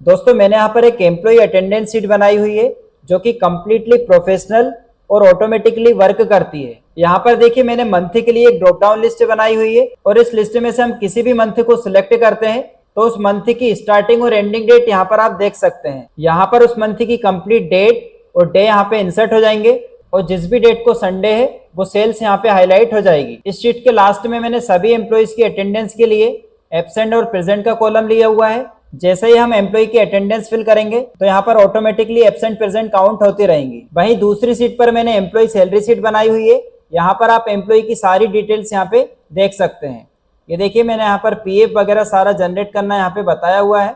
दोस्तों मैंने यहाँ पर एक एम्प्लॉय अटेंडेंस शीट बनाई हुई है जो कि कंप्लीटली प्रोफेशनल और ऑटोमेटिकली वर्क करती है। यहाँ पर देखिए मैंने मंथ के लिए एक ड्रॉप डाउन लिस्ट बनाई हुई है और इस लिस्ट में से हम किसी भी मंथ को सिलेक्ट करते हैं तो उस मंथ की स्टार्टिंग और एंडिंग डेट यहाँ पर आप देख सकते हैं। यहाँ पर उस मंथ की कंप्लीट डेट और डे यहाँ पे इंसर्ट हो जाएंगे और जिस भी डेट को संडे है वो सेल्स यहाँ पे हाईलाइट हो जाएगी। इस शीट के लास्ट में मैंने सभी एम्प्लॉइज की अटेंडेंस के लिए एब्सेंट और प्रेजेंट का कॉलम लिया हुआ है। जैसे ही हम एम्प्लॉय की अटेंडेंस फिल करेंगे तो यहाँ पर ऑटोमेटिकली एब्सेंट प्रेजेंट काउंट होती रहेंगी। वहीं दूसरी शीट पर मैंने एम्प्लॉय सैलरी शीट बनाई हुई है। यहाँ पर आप एम्प्लॉय की सारी डिटेल्स यहाँ पे देख सकते हैं। ये देखिए मैंने यहाँ पर पीएफ वगैरह सारा जनरेट करना यहाँ पे बताया हुआ है।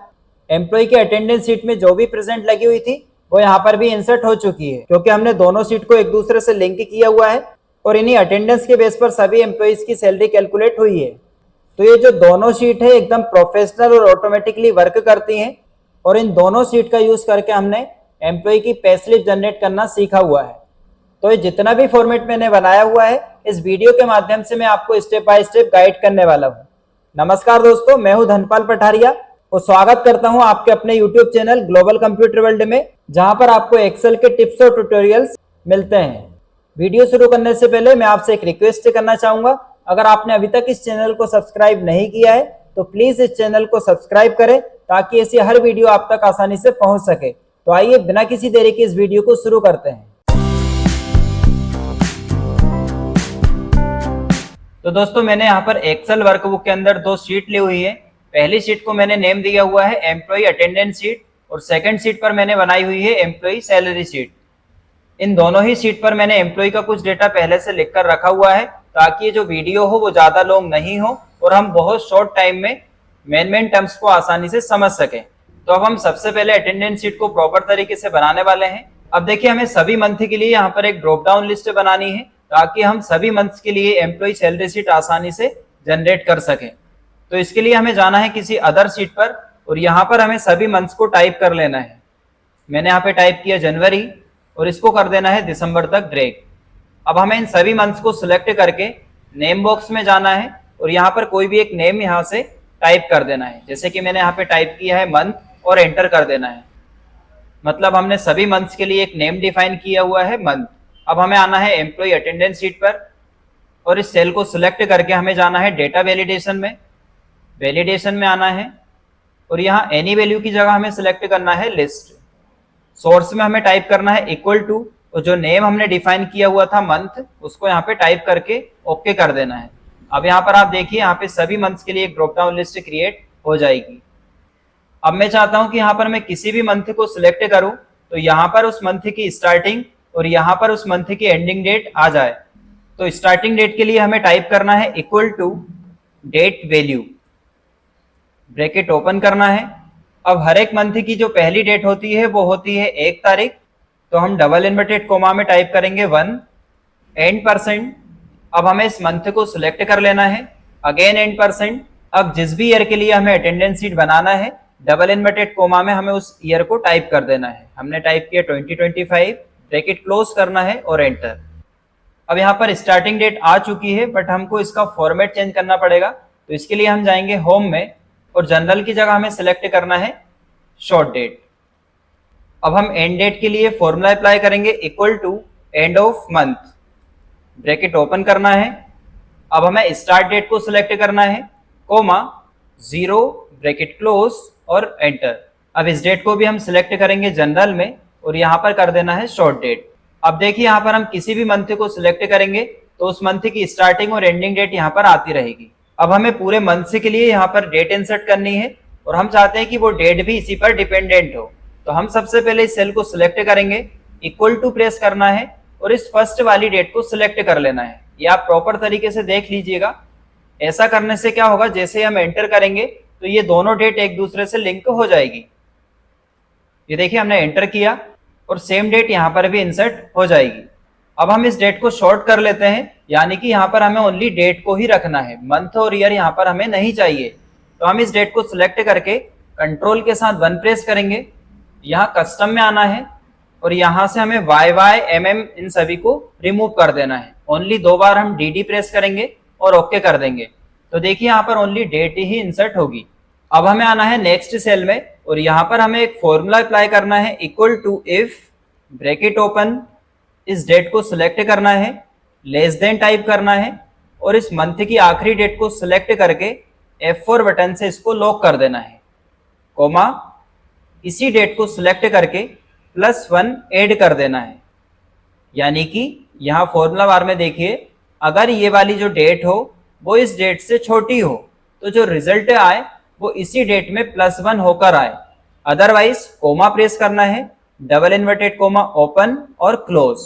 एम्प्लॉय की अटेंडेंस शीट में जो भी प्रेजेंट लगी हुई थी वो यहाँ पर भी इंसर्ट हो चुकी है क्योंकि हमने दोनों शीट को एक दूसरे से लिंक किया हुआ है और इन्हीं अटेंडेंस के बेस पर सभी एम्प्लॉइज की सैलरी कैलकुलेट हुई है। तो ये जो दोनों शीट है एकदम प्रोफेशनल और ऑटोमेटिकली वर्क करती हैं और इन दोनों शीट का यूज करके हमने एम्प्लॉय की पे स्लिप जनरेट करना सीखा हुआ है। तो ये जितना भी फॉर्मेट मैंने बनाया हुआ है इस वीडियो के माध्यम से मैं आपको स्टेप बाय स्टेप गाइड करने वाला हूँ। नमस्कार दोस्तों, मैं हूँ धनपाल पठारिया और स्वागत करता हूँ आपके अपने YouTube channel global computer world में, जहाँ पर आपको एक्सेल के टिप्स और ट्यूटोरियल्स मिलते हैं। वीडियो शुरू करने से पहले मैं आपसे एक रिक्वेस्ट करना चाहूंगा, अगर आपने अभी तक इस चैनल को सब्सक्राइब नहीं किया है तो प्लीज इस चैनल को सब्सक्राइब करें ताकि ऐसी हर वीडियो आप तक आसानी से पहुंच सके। तो आइए बिना किसी देरी के इस वीडियो को शुरू करते हैं। तो दोस्तों मैंने यहाँ पर एक्सेल वर्कबुक के अंदर दो शीट ली हुई है। पहली शीट को मैंने नेम दिया हुआ है एम्प्लॉय अटेंडेंस शीट और सेकंड शीट पर मैंने बनाई हुई है एम्प्लॉय सैलरी शीट। इन दोनों ही शीट पर मैंने एम्प्लॉय का कुछ डेटा पहले से लिखकर रखा हुआ है ताकि ये जो वीडियो हो वो ज्यादा लॉन्ग नहीं हो और हम बहुत शॉर्ट टाइम में मेन टर्म्स को आसानी से समझ सकें। तो अब हम सबसे पहले अटेंडेंस शीट को प्रॉपर तरीके से बनाने वाले हैं। अब देखिए हमें सभी मंथ के लिए यहाँ पर एक ड्रॉप डाउन लिस्ट बनानी है ताकि हम सभी मंथ्स के लिए एम्प्लॉय सैलरी शीट आसानी से जनरेट कर सकें। तो इसके लिए हमें जाना है किसी अदर शीट पर और यहाँ पर हमें सभी मंथ्स को टाइप कर लेना है। मैंने यहाँ पे टाइप किया जनवरी और इसको कर देना है दिसंबर तक ड्रैग। अब हमें इन सभी मंथ्स को सिलेक्ट करके नेम बॉक्स में जाना है और यहाँ पर कोई भी एक नेम यहाँ से टाइप कर देना है। जैसे कि मैंने यहाँ पे टाइप किया है मंथ और एंटर कर देना है। मतलब हमने सभी मंथ्स के लिए एक नेम डिफाइन किया हुआ है मंथ। अब हमें आना है एम्प्लॉय अटेंडेंस शीट पर और इस सेल को सिलेक्ट करके हमें जाना है डेटा वैलिडेशन में। वैलिडेशन में आना है और यहाँ एनी वैल्यू की जगह हमें सिलेक्ट करना है लिस्ट। सोर्स में हमें टाइप करना है इक्वल टू और जो नेम हमने डिफाइन किया हुआ था मंथ उसको यहाँ पे टाइप करके ओके कर देना है। अब यहाँ पर आप देखिए यहाँ पे सभी मंथ्स के लिए एक ड्रॉप डाउन लिस्ट क्रिएट हो जाएगी। अब मैं चाहता हूँ कि यहाँ पर मैं किसी भी मंथ को सिलेक्ट करूँ तो यहाँ पर उस मंथ की स्टार्टिंग और यहाँ पर उस मंथ की एंडिंग डेट आ जाए। तो स्टार्टिंग डेट के लिए हमें टाइप करना है equal to date value, bracket open करना है। अब हर एक मंथ की जो पहली डेट होती है वो होती है 1 तारीख, तो हम डबल इन्वर्टेड कोमा में टाइप करेंगे 1 एंड %। अब हमें इस मंथ को सिलेक्ट कर लेना है, अगेन एंड %। अब जिस भी ईयर के लिए हमें अटेंडेंस शीट बनाना है डबल इन्वर्टेड कोमा में हमें उस ईयर को टाइप कर देना है। हमने टाइप किया 2025, ब्रैकेट क्लोज करना है और एंटर। अब यहाँ पर स्टार्टिंग डेट आ चुकी है बट हमको इसका फॉर्मेट चेंज करना पड़ेगा। तो इसके लिए हम जाएंगे होम में और जनरल की जगह हमें सिलेक्ट करना है शॉर्ट डेट। अब हम एंड डेट के लिए फॉर्मूला अप्लाई करेंगे equal to end of month, bracket open करना है। अब हमें स्टार्ट डेट को सिलेक्ट करना है कोमा 0 ब्रैकेट क्लोज और एंटर। अब इस डेट को भी हम सिलेक्ट करेंगे जनरल में और यहाँ पर कर देना है शॉर्ट डेट। अब देखिए यहाँ पर हम किसी भी मंथ को सिलेक्ट करेंगे तो उस मंथ की स्टार्टिंग और एंडिंग डेट यहाँ पर आती रहेगी। अब हमें पूरे मंथ के लिए यहाँ पर डेट इंसर्ट करनी है और हम चाहते हैं कि वो डेट भी इसी पर डिपेंडेंट हो। तो हम सबसे पहले इस सेल को सिलेक्ट करेंगे, इक्वल टू प्रेस करना है और इस फर्स्ट वाली डेट को सिलेक्ट कर लेना है। ये आप प्रॉपर तरीके से देख लीजिएगा। ऐसा करने से क्या होगा, जैसे हम एंटर करेंगे तो ये दोनों डेट एक दूसरे से लिंक हो जाएगी। ये देखिए हमने एंटर किया और सेम डेट यहाँ पर भी इंसर्ट हो जाएगी। अब हम इस डेट को शॉर्ट कर लेते हैं, यानी कि यहाँ पर हमें ओनली डेट को ही रखना है, मंथ और ईयर यहाँ पर हमें नहीं चाहिए। तो हम इस डेट को सिलेक्ट करके कंट्रोल के साथ 1 प्रेस करेंगे। यहाँ कस्टम में आना है और यहाँ से हमें YY MM इन सभी को रिमूव कर देना है। ओनली 2 बार हम DD प्रेस करेंगे और ओके कर देंगे। तो देखिए यहाँ पर ओनली डेट ही इंसर्ट होगी। अब हमें आना है नेक्स्ट सेल में और यहाँ पर हमें एक फॉर्मूला अप्लाई करना है, equal to if bracket open, इस डेट को सिलेक्ट करना है, लेस देन टाइप करना है और इस मंथ की आखिरी डेट को सिलेक्ट करके F4 बटन से इसको लॉक कर देना है, कोमा इसी डेट को सिलेक्ट करके +1 ऐड कर देना है। यानी कि यहाँ फॉर्मूला बार में देखिए, अगर ये वाली जो डेट हो वो इस डेट से छोटी हो तो जो रिजल्ट आए वो इसी डेट में +1 होकर आए। अदरवाइज कोमा प्रेस करना है, डबल इन्वर्टेड कोमा ओपन और क्लोज,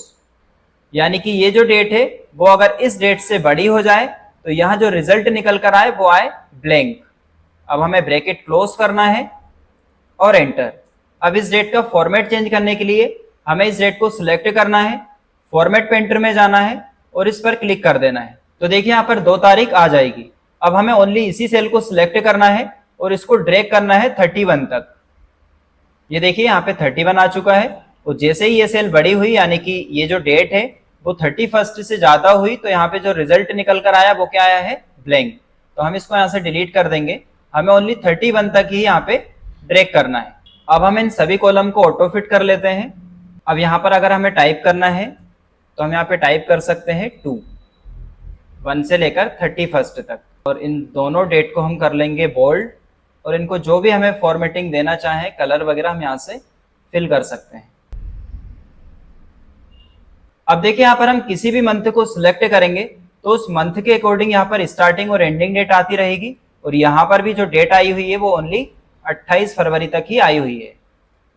यानी कि ये जो डेट है वो अगर इस डेट से बड़ी हो जाए तो यहाँ जो रिजल्ट निकल कर आए वो आए ब्लैंक। अब हमें ब्रैकेट क्लोज करना है और एंटर। अब इस डेट का फॉर्मेट चेंज करने के लिए हमें इस डेट को सिलेक्ट करना है, फॉर्मेट पेंटर में जाना है और इस पर क्लिक कर देना है। तो देखिए यहाँ पर 2 तारीख आ जाएगी। अब हमें ओनली इसी सेल को सिलेक्ट करना है और इसको ड्रैग करना है 31 तक। ये देखिए यहाँ पे 31 आ चुका है और जैसे ही ये सेल बड़ी हुई यानी कि ये जो डेट है वो 31 से ज्यादा हुई तो यहाँ पे जो रिजल्ट निकल कर आया वो क्या आया है, ब्लैंक। तो हम इसको यहाँ से डिलीट कर देंगे, हमें ओनली 31 तक ही यहाँ पे ड्रैग करना है। अब हम इन सभी कॉलम को ऑटो फिट कर लेते हैं। अब यहाँ पर अगर हमें टाइप करना है तो हम यहाँ पे टाइप कर सकते हैं 2, 1 से लेकर 31 तक, और इन दोनों डेट को हम कर लेंगे बोल्ड और इनको जो भी हमें फॉर्मेटिंग देना चाहे कलर वगैरह हम यहाँ से फिल कर सकते हैं। अब देखिए यहाँ पर हम किसी भी मंथ को सिलेक्ट करेंगे तो उस मंथ के अकॉर्डिंग यहाँ पर स्टार्टिंग और एंडिंग डेट आती रहेगी और यहाँ पर भी जो डेट आई हुई है वो ओनली 28 फरवरी तक ही आई हुई है।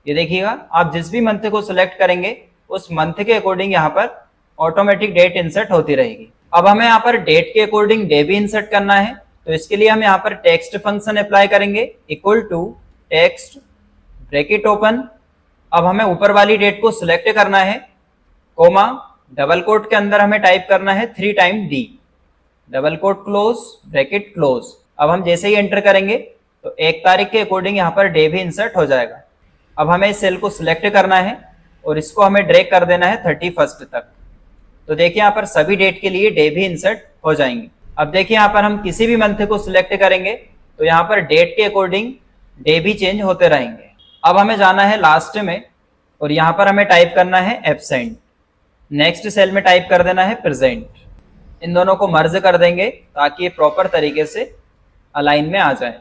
ये देखिएगा, आप जिस भी मंथ को सिलेक्ट करेंगे उस मंथ के अकॉर्डिंग यहाँ पर ऑटोमेटिक डेट इंसर्ट होती रहेगी। अब हमें यहाँ पर डेट के अकॉर्डिंग डे भी इंसर्ट करना है, तो इसके लिए हम यहाँ पर टेक्स्ट फंक्शन अप्लाई करेंगे, equal to text bracket open. अब हमें ऊपर वाली डेट को सिलेक्ट करना है, कोमा डबल कोट के अंदर हमें टाइप करना है 3 time D, double quote close bracket close. अब हम जैसे ही एंटर करेंगे तो 1 तारीख के अकॉर्डिंग यहाँ पर डे भी इंसर्ट हो जाएगा। अब हमें इस सेल को सिलेक्ट करना है और इसको हमें ड्रैग कर देना है 31 तक। तो देखिए यहाँ पर सभी डेट के लिए डे भी इंसर्ट हो जाएंगे। अब देखिए यहाँ पर हम किसी भी मंथ को सिलेक्ट करेंगे तो यहाँ पर डेट के अकॉर्डिंग डे भी चेंज होते रहेंगे। अब हमें जाना है लास्ट में और यहाँ पर हमें टाइप करना है एब्सेंट, नेक्स्ट सेल में टाइप कर देना है प्रेजेंट। इन दोनों को मर्ज कर देंगे ताकि ये प्रॉपर तरीके से अलाइन में आ जाए।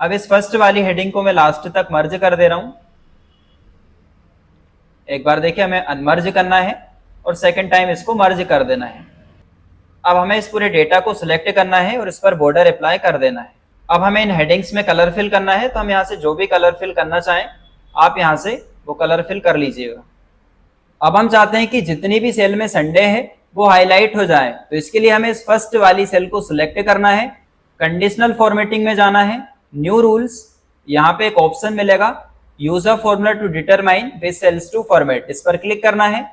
अब इस फर्स्ट वाली हेडिंग को मैं लास्ट तक मर्ज कर दे रहा हूं। एक बार देखिए हमें अनमर्ज करना है और सेकंड टाइम इसको मर्ज कर देना है। अब हमें इस पूरे डेटा को सिलेक्ट करना है और इस पर बॉर्डर अप्लाई कर देना है। अब हमें इन हेडिंग्स में कलर फिल करना है, तो हम यहाँ से जो भी कलर फिल करना चाहें आप यहाँ से वो कलर फिल कर लीजिएगा। अब हम चाहते हैं कि जितनी भी सेल में संडे है वो हाईलाइट हो जाए, तो इसके लिए हमें इस फर्स्ट वाली सेल को सिलेक्ट करना है, कंडीशनल फॉर्मेटिंग में जाना है, न्यू रूल्स, यहाँ पे एक ऑप्शन मिलेगा use a formula to determine which cells to format, इस पर क्लिक करना है,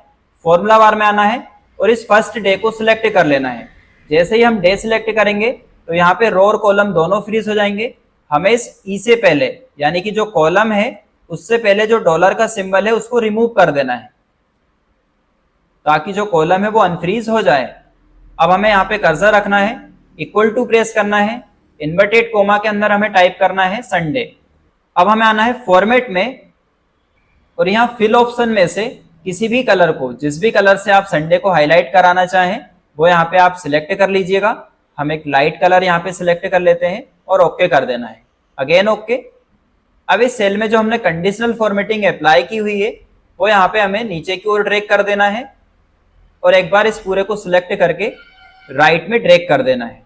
फॉर्मूला बार में आना है और इस फर्स्ट डे को सिलेक्ट कर लेना है। जैसे ही हम डे सिलेक्ट करेंगे तो यहाँ पे रो और कॉलम दोनों फ्रीज हो जाएंगे। हमें इस ई से पहले यानी कि जो कॉलम है उससे पहले जो डॉलर का सिंबल है उसको रिमूव कर देना है ताकि जो कॉलम है वो अनफ्रीज हो जाए। अब हमें यहाँ पे कर्सर रखना है, इक्वल टू प्रेस करना है, इन्वर्टेड कोमा के अंदर हमें टाइप करना है संडे। अब हमें आना है फॉर्मेट में और यहाँ फिल ऑप्शन में से किसी भी कलर को, जिस भी कलर से आप संडे को हाईलाइट कराना चाहें वो यहाँ पे आप सिलेक्ट कर लीजिएगा। हम एक लाइट कलर यहाँ पे सिलेक्ट कर लेते हैं और ओके कर देना है, अगेन ओके। अब इस सेल में जो हमने कंडीशनल फॉर्मेटिंग अप्लाई की हुई है वो यहाँ पे हमें नीचे की ओर ड्रैग कर देना है और एक बार इस पूरे को सिलेक्ट करके राइट में ड्रैग कर देना है।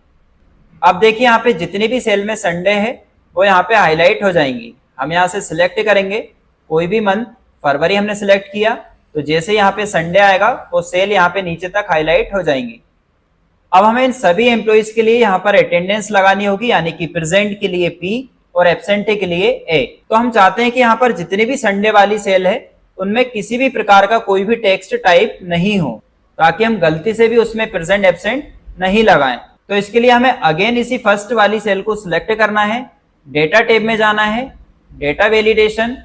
अब देखिए यहाँ पे जितनी भी सेल में संडे है वो यहाँ पे हाईलाइट हो जाएंगी। हम यहाँ से सिलेक्ट करेंगे कोई भी मंथ, फरवरी हमने सिलेक्ट किया तो जैसे यहाँ पे संडे आएगा वो सेल यहाँ पे नीचे तक हाईलाइट हो जाएंगी। अब हमें इन सभी एम्प्लॉइज के लिए यहाँ पर अटेंडेंस लगानी होगी, यानी कि प्रेजेंट के लिए P और एब्सेंटे के लिए A। तो हम चाहते हैं कि यहाँ पर जितनी भी संडे वाली सेल है उनमें किसी भी प्रकार का कोई भी टेक्स्ट टाइप नहीं हो ताकि हम गलती से भी उसमें प्रेजेंट एब्सेंट नहीं लगाएं। तो इसके लिए हमें अगेन इसी फर्स्ट वाली सेल को सिलेक्ट करना है, डेटा टेब में जाना है, डेटा वैलिडेशन।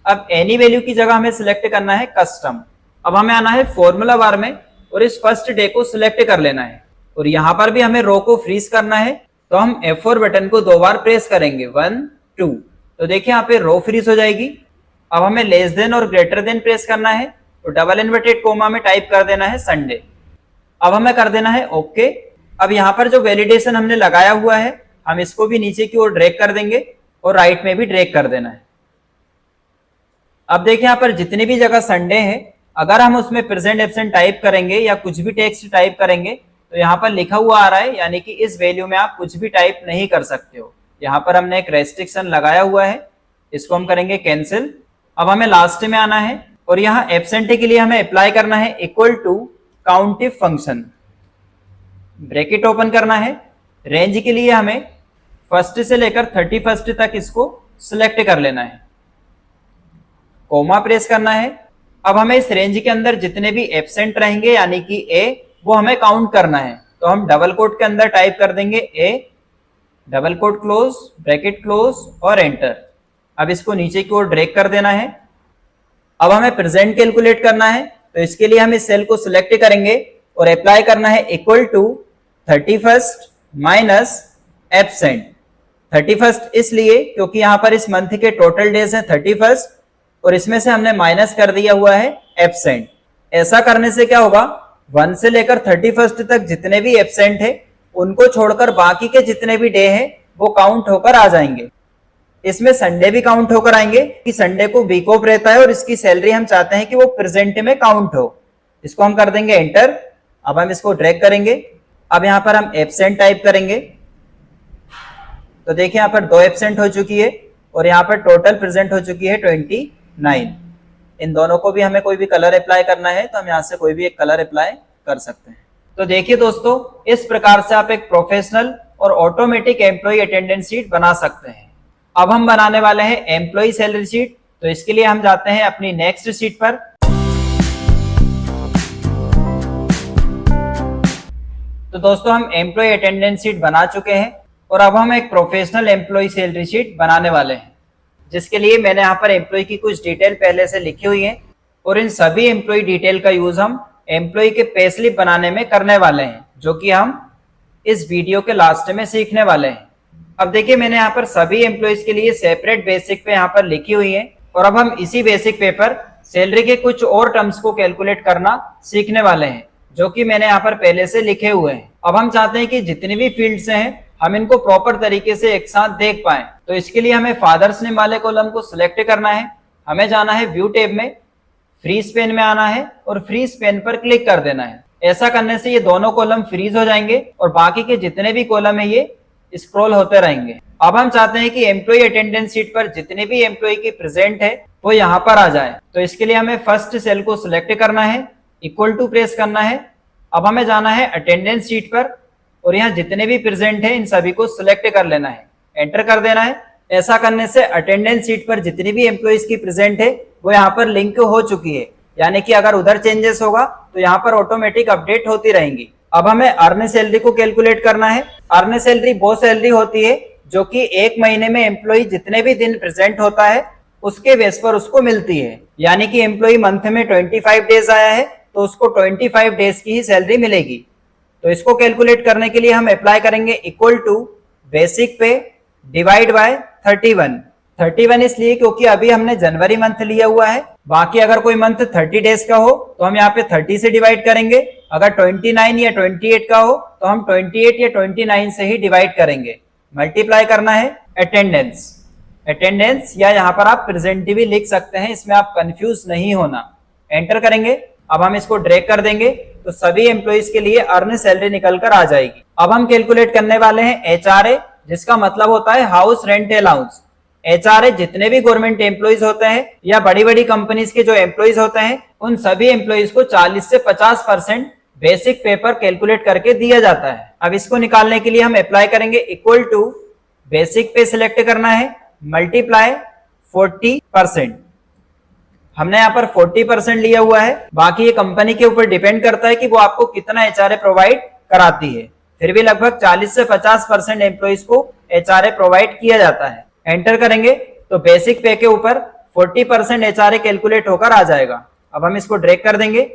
अब एनी वैल्यू की जगह हमें सिलेक्ट करना है कस्टम। अब हमें आना है फॉर्मूला बार में और इस फर्स्ट डे को सिलेक्ट कर लेना है और यहाँ पर भी हमें रो को फ्रीज करना है। तो हम F4 बटन को 2 बार प्रेस करेंगे, 1 2। तो देखिए यहाँ पे रो फ्रीज हो जाएगी। अब हमें लेस देन और ग्रेटर देन प्रेस करना है, तो डबल इन्वर्टेड कोमा में टाइप कर देना है संडे। अब हमें कर देना है ओके। अब यहाँ पर जो वैलिडेशन हमने लगाया हुआ है हम इसको भी नीचे की ओर ड्रैग कर देंगे और राइट में भी ड्रैग कर देना है। अब देखिए यहाँ पर जितनी भी जगह संडे है, अगर हम उसमें प्रेजेंट एब्सेंट टाइप करेंगे या कुछ भी टेक्स्ट टाइप करेंगे तो यहाँ पर लिखा हुआ आ रहा है, यानी कि इस वैल्यू में आप कुछ भी टाइप नहीं कर सकते हो। यहाँ पर हमने एक रेस्ट्रिक्शन लगाया हुआ है, इसको हम करेंगे कैंसिल। अब हमें लास्ट में आना है और यहाँ एब्सेंट के लिए हमें अप्लाई करना है equal to countif function, bracket open करना है। रेंज के लिए हमें फर्स्ट से लेकर 31 तक इसको सिलेक्ट कर लेना है, कोमा प्रेस करना है। अब हमें इस रेंज के अंदर जितने भी एब्सेंट रहेंगे यानी कि ए, वो हमें काउंट करना है। तो हम डबल कोट के अंदर टाइप कर देंगे A, double quote close, bracket close और एंटर। अब इसको नीचे की ओर ड्रैग कर देना है। अब हमें प्रेजेंट कैलकुलेट करना है, तो इसके लिए हम इस सेल को सिलेक्ट करेंगे और अप्लाई करना है इक्वल टू 31 माइनस एब्सेंट। 31 इसलिए क्योंकि यहाँ पर इस मंथ के टोटल डेज हैं 31 और इसमें से हमने माइनस कर दिया हुआ है एब्सेंट। ऐसा करने से क्या होगा, 1 से लेकर 31 तक जितने भी एब्सेंट है उनको छोड़कर बाकी के जितने भी डे हैं वो काउंट होकर आ जाएंगे। इसमें संडे भी काउंट होकर आएंगे कि संडे को वीक ऑफ रहता है और इसकी सैलरी हम चाहते हैं कि वो प्रेजेंट में काउंट हो। इसको हम कर देंगे एंटर। अब हम इसको ड्रैग करेंगे। अब यहाँ पर हम एब्सेंट टाइप करेंगे, तो देखिए यहाँ पर 2 एब्सेंट हो चुकी है और यहाँ पर टोटल प्रेजेंट हो चुकी है 29। इन दोनों को भी हमें कोई भी कलर अप्लाई करना है तो हम यहाँ से कोई भी एक कलर अप्लाई कर सकते हैं। तो देखिए दोस्तों, इस प्रकार से आप एक प्रोफेशनल और ऑटोमेटिक एम्प्लॉय अटेंडेंस शीट बना सकते हैं। अब हम बनाने वाले हैं एम्प्लॉय सैलरी शीट, तो इसके लिए हम जाते हैं अपनी नेक्स्ट शीट पर। तो दोस्तों, हम एम्प्लॉय अटेंडेंस शीट बना चुके हैं और अब हम एक प्रोफेशनल एम्प्लॉय सैलरी शीट बनाने वाले हैं, जिसके लिए मैंने यहाँ पर एम्प्लॉय की कुछ डिटेल पहले से लिखी हुई है और इन सभी एम्प्लॉय डिटेल का यूज हम एम्प्लॉय के पे स्लिप बनाने में करने वाले हैं, जो कि हम इस वीडियो के लास्ट में सीखने वाले हैं। अब देखिए, मैंने यहाँ पर सभी एम्प्लॉयज के लिए सेपरेट बेसिक पे यहाँ पर लिखी हुई है और अब हम इसी बेसिक पे पर सैलरी के कुछ और टर्म्स को कैलकुलेट करना सीखने वाले हैं, जो कि मैंने यहाँ पर पहले से लिखे हुए हैं। अब हम चाहते हैं कि जितनी भी फील्ड्स हैं हम इनको प्रॉपर तरीके से एक साथ देख पाएं, तो इसके लिए हमें फादर्स नेम वाले कॉलम को सिलेक्ट करना है। हमें जाना है व्यू टैब में, फ्री स्पेन में आना है और फ्री स्पेन पर क्लिक कर देना है। ऐसा करने से ये दोनों कॉलम फ्रीज हो जाएंगे और बाकी के जितने भी कॉलम है ये स्क्रॉल होते रहेंगे। अब हम चाहते हैं कि एम्प्लॉय अटेंडेंस शीट पर जितने भी एम्प्लॉय की प्रेजेंट है वो यहाँ पर आ जाए, तो इसके लिए हमें फर्स्ट सेल को सिलेक्ट करना है, इक्वल टू प्रेस करना है। अब हमें जाना है अटेंडेंस शीट पर और यहाँ जितने भी प्रेजेंट है इन सभी को सिलेक्ट कर लेना है, एंटर कर देना है। ऐसा करने से अटेंडेंस शीट पर जितनी भी एम्प्लॉयज की प्रेजेंट है वो यहाँ पर लिंक हो चुकी है, यानी कि अगर उधर चेंजेस होगा तो यहाँ पर ऑटोमेटिक अपडेट होती रहेंगी। अब हमें अर्न सैलरी को कैलकुलेट करना है। अर्न सैलरी वो सैलरी होती है जो कि एक महीने में एम्प्लॉय जितने भी दिन प्रेजेंट होता है उसके बेस पर उसको मिलती है, यानी कि एम्प्लॉय मंथ में 25 डेज आया है तो उसको 25 डेज की ही सैलरी मिलेगी। तो इसको कैलकुलेट करने के लिए हम अप्लाई करेंगे इक्वल टू बेसिक पे डिवाइड बाय 31 इसलिए क्योंकि अभी हमने जनवरी मंथ लिया हुआ है। बाकी अगर कोई मंथ 30 डेज का हो तो हम यहाँ पे 30 से डिवाइड करेंगे, अगर 29 या 28 का हो तो हम 28 या 29 से ही डिवाइड करेंगे। मल्टीप्लाई करना है अटेंडेंस या यहाँ पर आप प्रेजेंट भी लिख सकते हैं, इसमें आप कंफ्यूज नहीं होना। एंटर करेंगे। अब हम इसको ड्रैग कर देंगे तो सभी एम्प्लॉयज के लिए अर्न सैलरी निकल कर आ जाएगी। अब हम कैलकुलेट करने वाले हैं HRA, जिसका मतलब होता है हाउस रेंट अलाउंस। HRA जितने भी गवर्नमेंट एम्प्लॉयज होते हैं या बड़ी बड़ी कंपनीज के जो एम्प्लॉयज होते हैं उन सभी एम्प्लॉयज को 40 से 50% बेसिक पे पर कैलकुलेट करके दिया जाता है। अब इसको निकालने के लिए हम अप्लाई करेंगे इक्वल टू बेसिक पे सिलेक्ट करना है, मल्टीप्लाई 40%। हमने यहाँ पर 40% लिया हुआ है, बाकी ये कंपनी के ऊपर डिपेंड करता है कि वो आपको कितना HRA प्रोवाइड कराती है। फिर भी लगभग 40 से 50% एम्प्लॉयज को HRA प्रोवाइड किया जाता है। एंटर करेंगे तो बेसिक पे के ऊपर 40% HRA कैलकुलेट होकर आ जाएगा। अब हम इसको ड्रैग कर देंगे।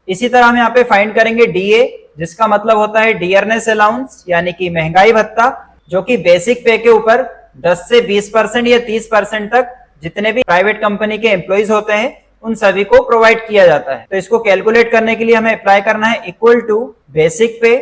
इसी तरह हम यहाँ पे फाइंड करेंगे DA, जिसका मतलब होता है डियरनेस अलाउंस, यानी कि महंगाई भत्ता, जो कि बेसिक पे के ऊपर 10 से 20% या 30% तक जितने भी प्राइवेट कंपनी के एम्प्लॉइज होते हैं उन सभी को प्रोवाइड किया जाता है। तो इसको कैलकुलेट करने के लिए हमें अप्लाई करना है इक्वल टू बेसिक पे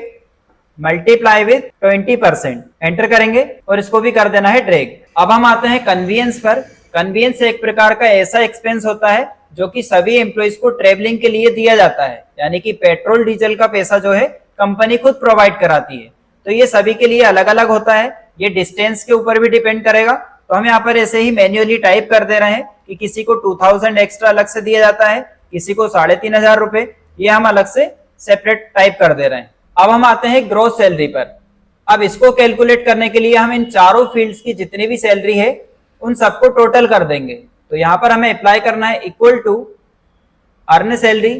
मल्टीप्लाई विद 20%। एंटर करेंगे और इसको भी कर देना है ड्रैग। अब हम आते हैं कन्वीनियंस पर। कन्वीनियंस एक प्रकार का ऐसा एक्सपेंस होता है जो कि सभी एम्प्लॉइज को ट्रेवलिंग के लिए दिया जाता है, यानी कि पेट्रोल डीजल का पैसा जो है कंपनी खुद प्रोवाइड कराती है। तो ये सभी के लिए अलग अलग होता है, ये डिस्टेंस के ऊपर भी डिपेंड करेगा। तो हम यहाँ पर ऐसे ही मैन्युअली टाइप कर दे रहे हैं कि किसी को 2000 एक्स्ट्रा अलग से दिया जाता है, किसी को 3500 रुपए, ये हम अलग से सेपरेट टाइप कर दे रहे हैं। अब हम आते हैं ग्रॉस सैलरी पर। अब इसको कैलकुलेट करने के लिए हम इन चारों फील्ड्स की जितनी भी सैलरी है उन सबको टोटल कर देंगे। तो यहाँ पर हमें अप्लाई करना है equal to earn salary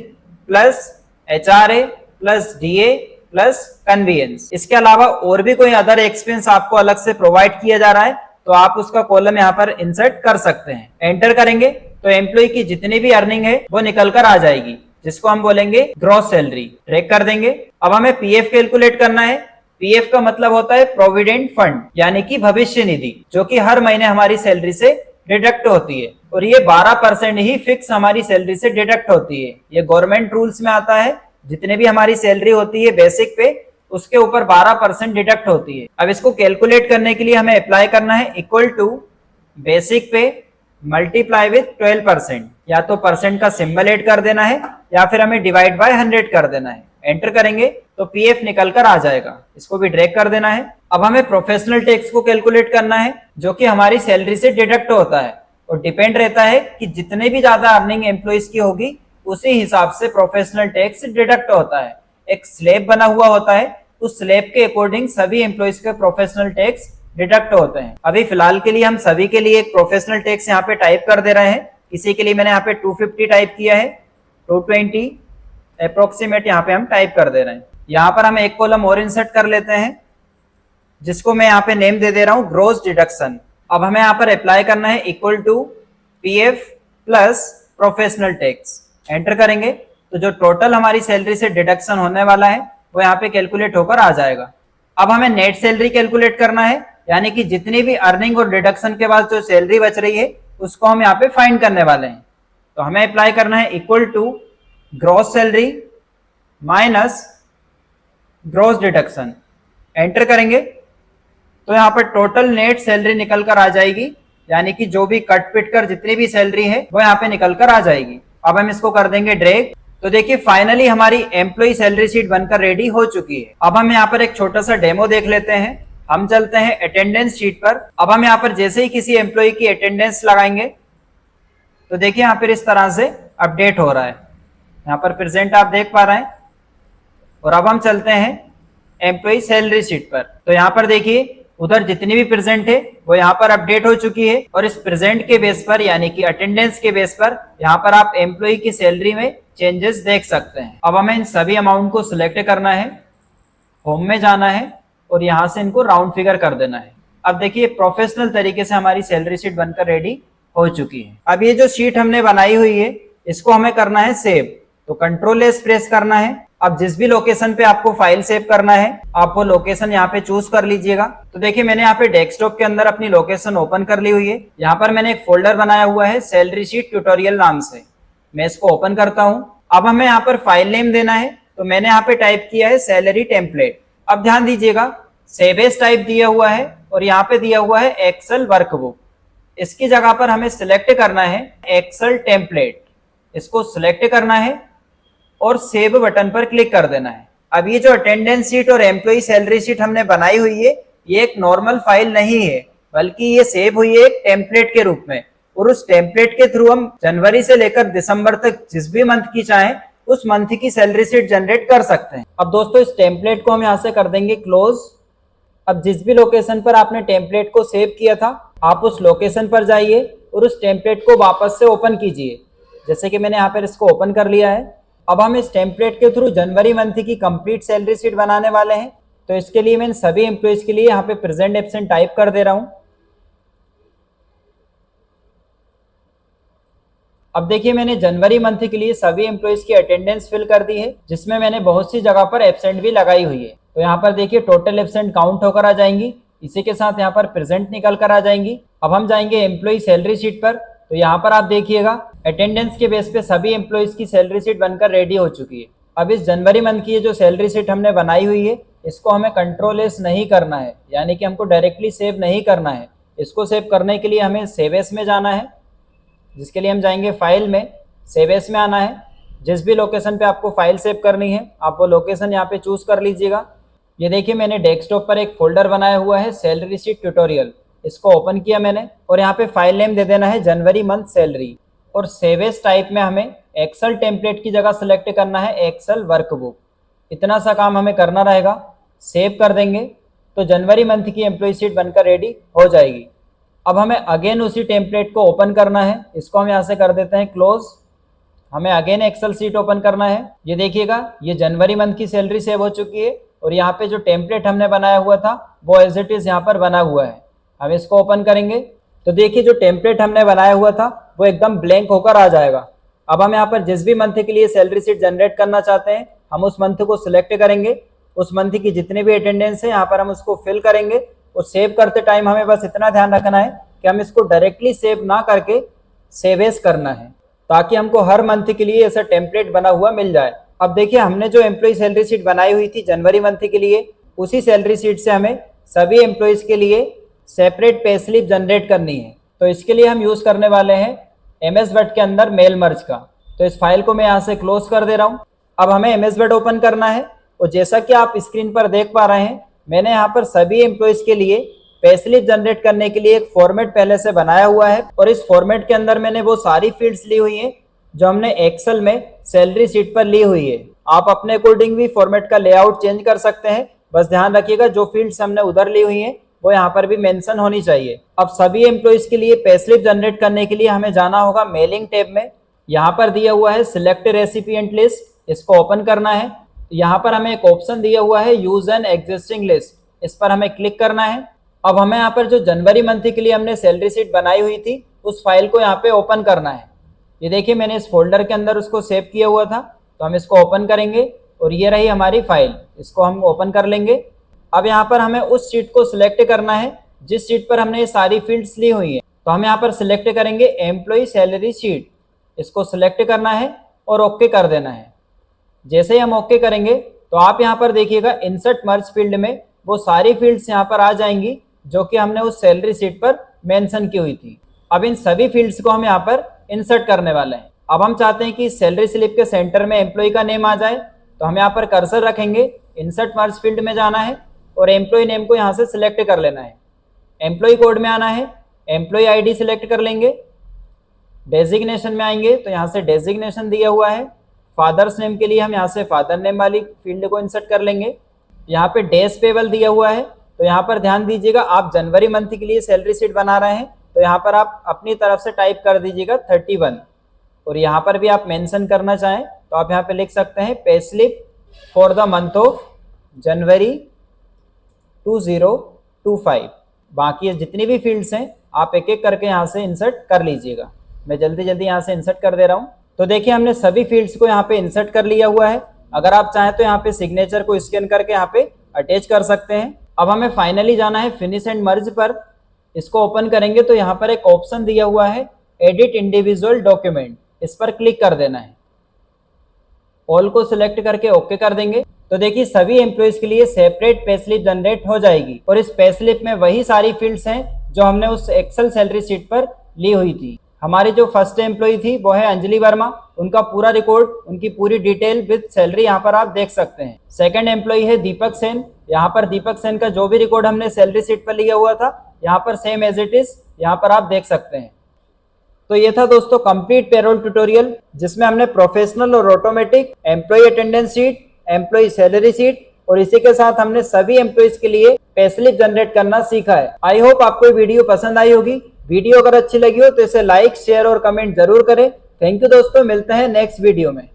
plus HRA plus DA plus convenience. इसके अलावा और भी कोई अदर एक्सपेंस आपको अलग से प्रोवाइड किया जा रहा है तो आप उसका कॉलम यहाँ पर इंसर्ट कर सकते हैं। एंटर करेंगे तो एम्प्लॉय की जितनी भी अर्निंग है वो निकल कर आ जाएगी, जिसको हम बोलेंगे ग्रॉस सैलरी। ट्रैक कर देंगे। अब हमें PF कैलकुलेट करना है। PF का मतलब होता है प्रोविडेंट फंड, यानी कि भविष्य निधि, जो कि हर महीने हमारी सैलरी से डिडक्ट होती है और ये 12% ही फिक्स हमारी सैलरी से डिडक्ट होती है। ये गवर्नमेंट रूल्स में आता है, जितने भी हमारी सैलरी होती है बेसिक पे उसके ऊपर 12% डिडक्ट होती है। अब इसको कैलकुलेट करने के लिए हमें अप्लाई करना है इक्वल टू बेसिक पे मल्टीप्लाई विथ 12%। या तो परसेंट का सिंबल ऐड कर देना है या फिर हमें डिवाइड बाय 100 कर देना है। एंटर करेंगे तो PF निकल कर आ जाएगा, इसको भी ड्रैग कर देना है। अब हमें प्रोफेशनल टैक्स को कैलकुलेट करना है जो कि हमारी सैलरी से डिडक्ट होता है और डिपेंड रहता है कि जितने भी ज्यादा अर्निंग एम्प्लॉइज की होगी उसी हिसाब से प्रोफेशनल टैक्स डिडक्ट होता है। एक स्लैब बना हुआ होता है, उस स्लैब के अकॉर्डिंग सभी एम्प्लॉइज के प्रोफेशनल टैक्स डिडक्ट होते हैं। अभी फिलहाल के लिए हम सभी के लिए एक प्रोफेशनल टैक्स यहाँ पे टाइप कर दे रहे हैं। किसी के लिए मैंने यहाँ पे 250 टाइप किया है, 220 अप्रोक्सीमेट यहाँ पे हम टाइप कर दे रहे हैं। यहाँ पर हम एक कॉलम और इंसर्ट कर लेते हैं जिसको मैं यहाँ पे नेम दे रहा हूँ ग्रॉस डिडक्शन। अब हमें यहाँ पर अप्लाई करना है equal to PF plus professional tax. Enter करेंगे तो जो टोटल हमारी सैलरी से डिडक्शन होने वाला है वो यहाँ पे कैलकुलेट होकर आ जाएगा। अब हमें नेट सैलरी कैलकुलेट करना है, यानी कि जितनी भी अर्निंग और डिडक्शन के बाद जो सैलरी बच रही है उसको हम यहाँ पे फाइंड करने वाले हैं। तो हमें अप्लाई करना है equal to gross salary minus gross deduction. Enter करेंगे तो यहाँ पर टोटल नेट सैलरी निकल कर आ जाएगी, यानी कि जो भी कट पिट कर जितनी भी सैलरी है वो यहाँ पे निकल कर आ जाएगी। अब हम इसको कर देंगे ड्रैग। तो देखिए फाइनली हमारी एम्प्लॉय सैलरी शीट बनकर रेडी हो चुकी है। अब हम यहाँ पर एक छोटा सा डेमो देख लेते हैं। हम चलते हैं अटेंडेंस शीट पर। अब हम यहाँ पर जैसे ही किसी एम्प्लॉय की अटेंडेंस लगाएंगे तो देखिए यहाँ पर इस तरह से अपडेट हो रहा है। यहाँ पर प्रेजेंट आप देख पा रहे हैं। और अब हम चलते हैं एम्प्लॉय सैलरी शीट पर। तो यहाँ पर देखिए उधर जितनी भी प्रेजेंट है वो यहाँ पर अपडेट हो चुकी है और इस प्रेजेंट के बेस पर यानी कि अटेंडेंस के बेस पर यहाँ पर आप एम्प्लॉय की सैलरी में चेंजेस देख सकते हैं। अब हमें इन सभी अमाउंट को सिलेक्ट करना है, होम में जाना है और यहाँ से इनको राउंड फिगर कर देना है। अब देखिए प्रोफेशनल तरीके से हमारी सैलरी शीट बनकर रेडी हो चुकी है। अब ये जो शीट हमने बनाई हुई है इसको हमें करना है सेव। तो कंट्रोल-S प्रेस करना है। अब जिस भी लोकेशन पे आपको फाइल सेव करना है आप वो लोकेशन यहाँ पे चूज कर लीजिएगा। तो देखिए मैंने यहाँ पे डेस्कटॉप के अंदर अपनी लोकेशन ओपन कर ली हुई है। यहाँ पर मैंने एक फोल्डर बनाया हुआ है सैलरी शीट ट्यूटोरियल नाम से। मैं इसको ओपन करता हूँ। अब हमें यहाँ पर फाइल नेम देना है, तो मैंने यहाँ पे टाइप किया है सैलरी टेम्पलेट। अब ध्यान दीजिएगा सेव एज टाइप दिया हुआ है और यहाँ पे दिया हुआ है एक्सेल वर्कबुक। इसकी जगह पर हमें सिलेक्ट करना है एक्सेल टेम्पलेट। इसको सिलेक्ट करना है और सेव बटन पर क्लिक कर देना है। अब ये जो अटेंडेंस शीट और एम्प्लॉय सैलरी शीट हमने बनाई हुई है ये एक नॉर्मल फाइल नहीं है, बल्कि ये सेव हुई है एक टेम्पलेट के रूप में। और उस टेम्पलेट के थ्रू हम जनवरी से लेकर दिसंबर तक जिस भी मंथ की चाहें उस मंथ की सैलरी शीट जनरेट कर सकते हैं। अब दोस्तों इस टेम्पलेट को हम यहाँ से कर देंगे क्लोज। अब जिस भी लोकेशन पर आपने टेम्पलेट को सेव किया था आप उस लोकेशन पर जाइए और उस टेम्पलेट को वापस से ओपन कीजिए। जैसे कि मैंने यहाँ पर इसको ओपन कर लिया है। अब हम इस टेम्पलेट के थ्रू जनवरी मंथ की कंप्लीट सैलरी शीट बनाने वाले हैं। तो इसके लिए मैं सभी एम्प्लॉइज के लिए यहाँ पे प्रेजेंट एब्सेंट टाइप कर दे रहा हूँ। अब देखिए मैंने जनवरी मंथ के लिए सभी एम्प्लॉइज की अटेंडेंस फिल कर दी है, जिसमें मैंने बहुत सी जगह पर एब्सेंट भी लगाई हुई है। तो यहाँ पर देखिए टोटल एब्सेंट काउंट होकर आ जाएंगी इसी के साथ यहाँ पर प्रेजेंट निकल कर आ जाएंगी। अब हम जाएंगे एम्प्लॉय सैलरी शीट पर। तो यहाँ पर आप देखिएगा अटेंडेंस के बेस पे सभी एम्प्लॉयज की सैलरी शीट बनकर रेडी हो चुकी है। अब इस जनवरी मंथ की ये जो सैलरी शीट हमने बनाई हुई है, इसको हमें कंट्रोल एस नहीं करना है, यानी कि हमको डायरेक्टली सेव नहीं करना है। इसको सेव करने के लिए हमें सेव एस में जाना है, जिसके लिए हम जाएंगे फाइल में, सेव एस में आना है। जिस भी लोकेशन पे आपको फाइल सेव करनी है आप वो लोकेशन यहाँ पे चूज कर लीजिएगा। ये देखिए मैंने डेस्कटॉप पर एक फोल्डर बनाया हुआ है सैलरी शीट ट्यूटोरियल, इसको ओपन किया मैंने और यहाँ पे फाइल नेम दे देना है जनवरी मंथ सैलरी। और सेव एस टाइप में हमें एक्सेल टेम्पलेट की जगह सेलेक्ट करना है एक्सेल वर्कबुक। इतना सा काम हमें करना रहेगा। सेव कर देंगे तो जनवरी मंथ की एम्प्लॉय शीट बनकर रेडी हो जाएगी। अब हमें अगेन उसी टेम्पलेट को ओपन करना है, इसको हम यहाँ से कर देते हैं क्लोज। हमें अगेन एक्सेल शीट ओपन करना है। ये देखिएगा ये जनवरी मंथ की सैलरी सेव हो चुकी है और यहाँ पे जो टेम्पलेट हमने बनाया हुआ था वो एज इट इज यहाँ पर बना हुआ है। हम इसको ओपन करेंगे तो देखिए जो टेम्पलेट हमने बनाया हुआ था वो एकदम ब्लैंक होकर आ जाएगा। अब हम यहाँ पर जिस भी मंथ के लिए सैलरी शीट जनरेट करना चाहते हैं हम उस मंथ को सिलेक्ट करेंगे। उस मंथ की जितनी भी अटेंडेंस है यहाँ पर हम उसको फिल करेंगे और सेव करते टाइम हमें बस इतना ध्यान रखना है कि हम इसको डायरेक्टली सेव ना करके सेव एज करना है, ताकि हमको हर मंथ के लिए ऐसा टेम्पलेट बना हुआ मिल जाए। अब देखिए हमने जो एम्प्लॉय सैलरी शीट बनाई हुई थी जनवरी मंथ के लिए, उसी सैलरी शीट से हमें सभी एम्प्लॉयज के लिए सेपरेट पे स्लिप जनरेट करनी है। तो इसके लिए हम यूज करने वाले हैं MS वर्ड के अंदर मेल मर्ज का। तो इस फाइल को मैं यहाँ से क्लोज कर दे रहा हूँ। अब हमें MS वर्ड ओपन करना है और जैसा कि आप स्क्रीन पर देख पा रहे हैं मैंने यहाँ पर सभी एम्प्लॉयज के लिए पे स्लिप जनरेट करने के लिए एक फॉर्मेट पहले से बनाया हुआ है और इस फॉर्मेट के अंदर मैंने वो सारी फील्ड्स ली हुई हैं जो हमने एक्सेल में सैलरी शीट पर ली हुई है। आप अपने अकॉर्डिंग भी फॉर्मेट का लेआउट चेंज कर सकते हैं, बस ध्यान रखिएगा जो फील्ड्स हमने उधर ली हुई हैं वो यहाँ पर भी मेंशन होनी चाहिए। अब सभी एम्प्लॉयज के लिए पे स्लिप जनरेट करने के लिए हमें जाना होगा मेलिंग टैब में। यहाँ पर दिया हुआ है सिलेक्ट रेसिपिएंट लिस्ट, इसको ओपन करना है। यहाँ पर हमें एक ऑप्शन दिया हुआ है यूज एन एग्जिस्टिंग लिस्ट, इस पर हमें क्लिक करना है। अब हमें यहाँ पर जो जनवरी मंथ के लिए हमने सैलरी शीट बनाई हुई थी उस फाइल को यहाँ पे ओपन करना है। ये देखिए मैंने इस फोल्डर के अंदर उसको सेव किया हुआ था, तो हम इसको ओपन करेंगे और ये रही हमारी फाइल, इसको हम ओपन कर लेंगे। अब यहाँ पर हमें उस शीट को सिलेक्ट करना है जिस शीट पर हमने ये सारी फील्ड्स ली हुई है। तो हम यहाँ पर सिलेक्ट करेंगे एम्प्लॉय सैलरी शीट, इसको सिलेक्ट करना है और ओके कर देना है। जैसे ही हम ओके करेंगे तो आप यहाँ पर देखिएगा इंसर्ट मर्ज फील्ड में वो सारी फील्ड्स यहाँ पर आ जाएंगी जो कि हमने उस सैलरी शीट पर मेंशन की हुई थी। अब इन सभी फील्ड्स को हम यहाँ पर इंसर्ट करने वाले हैं। अब हम चाहते हैं कि सैलरी स्लिप के सेंटर में एम्प्लॉय का नेम आ जाए, तो हम यहाँ पर कर्सर रखेंगे, इंसर्ट मर्ज फील्ड में जाना है और एम्प्लॉय नेम को यहाँ से सिलेक्ट कर लेना है। एम्प्लॉय कोड में आना है, एम्प्लॉय आईडी सिलेक्ट कर लेंगे। डेजिग्नेशन में आएंगे तो यहाँ से डेजिग्नेशन दिया हुआ है। फादर्स नेम के लिए हम यहाँ से फादर नेम वाली फील्ड को इंसर्ट कर लेंगे। यहाँ पे डेज पेबल दिया हुआ है, तो यहाँ पर ध्यान दीजिएगा आप जनवरी मंथ के लिए सैलरी शीट बना रहे हैं तो यहाँ पर आप अपनी तरफ से टाइप कर दीजिएगा 31 और यहाँ पर भी आप मेंशन करना चाहें तो आप यहाँ पे लिख सकते हैं pay slip for the month of January 2025। बाकी जितनी भी फील्ड्स हैं आप एक एक करके यहाँ से इंसर्ट कर लीजिएगा। मैं जल्दी जल्दी यहाँ से इंसर्ट कर दे रहा हूँ। तो देखिए हमने सभी फील्ड्स को यहाँ पे इंसर्ट कर लिया हुआ है। अगर आप चाहें तो यहाँ पे सिग्नेचर को स्कैन करके यहाँ पे अटैच कर सकते हैं। अब हमें फाइनली जाना है फिनिश एंड मर्ज पर, इसको ओपन करेंगे तो यहाँ पर एक ऑप्शन दिया हुआ है एडिट इंडिविजुअल डॉक्यूमेंट, इस पर क्लिक कर देना है। ऑल को सिलेक्ट करके ओके कर देंगे तो देखिए सभी एम्प्लॉयज के लिए सेपरेट पे स्लिप जनरेट हो जाएगी और इस पे स्लिप में वही सारी फील्ड्स हैं जो हमने उस एक्सेल सैलरी शीट पर ली हुई थी। हमारी जो फर्स्ट एम्प्लॉय थी वो है अंजलि वर्मा, उनका पूरा रिकॉर्ड, उनकी पूरी डिटेल विद सैलरी यहाँ पर आप देख सकते हैं। सेकंड एम्प्लॉय है दीपक सेन, यहाँ पर दीपक सेन का जो भी रिकॉर्ड हमने सैलरी शीट पर लिया हुआ था यहाँ पर सेम एज इट इज यहाँ पर आप देख सकते हैं। तो ये था दोस्तों कंप्लीट पेरोल ट्यूटोरियल, जिसमें हमने प्रोफेशनल और automatic employ attendance sheet, employ salary sheet और इसी के साथ हमने सभी एम्प्लॉयज के लिए पे स्लिप जनरेट करना सीखा है। आई होप आपको ये वीडियो पसंद आई होगी। वीडियो अगर अच्छी लगी हो तो इसे लाइक, शेयर और कमेंट जरूर करें। थैंक यू दोस्तों, मिलते हैं नेक्स्ट वीडियो में।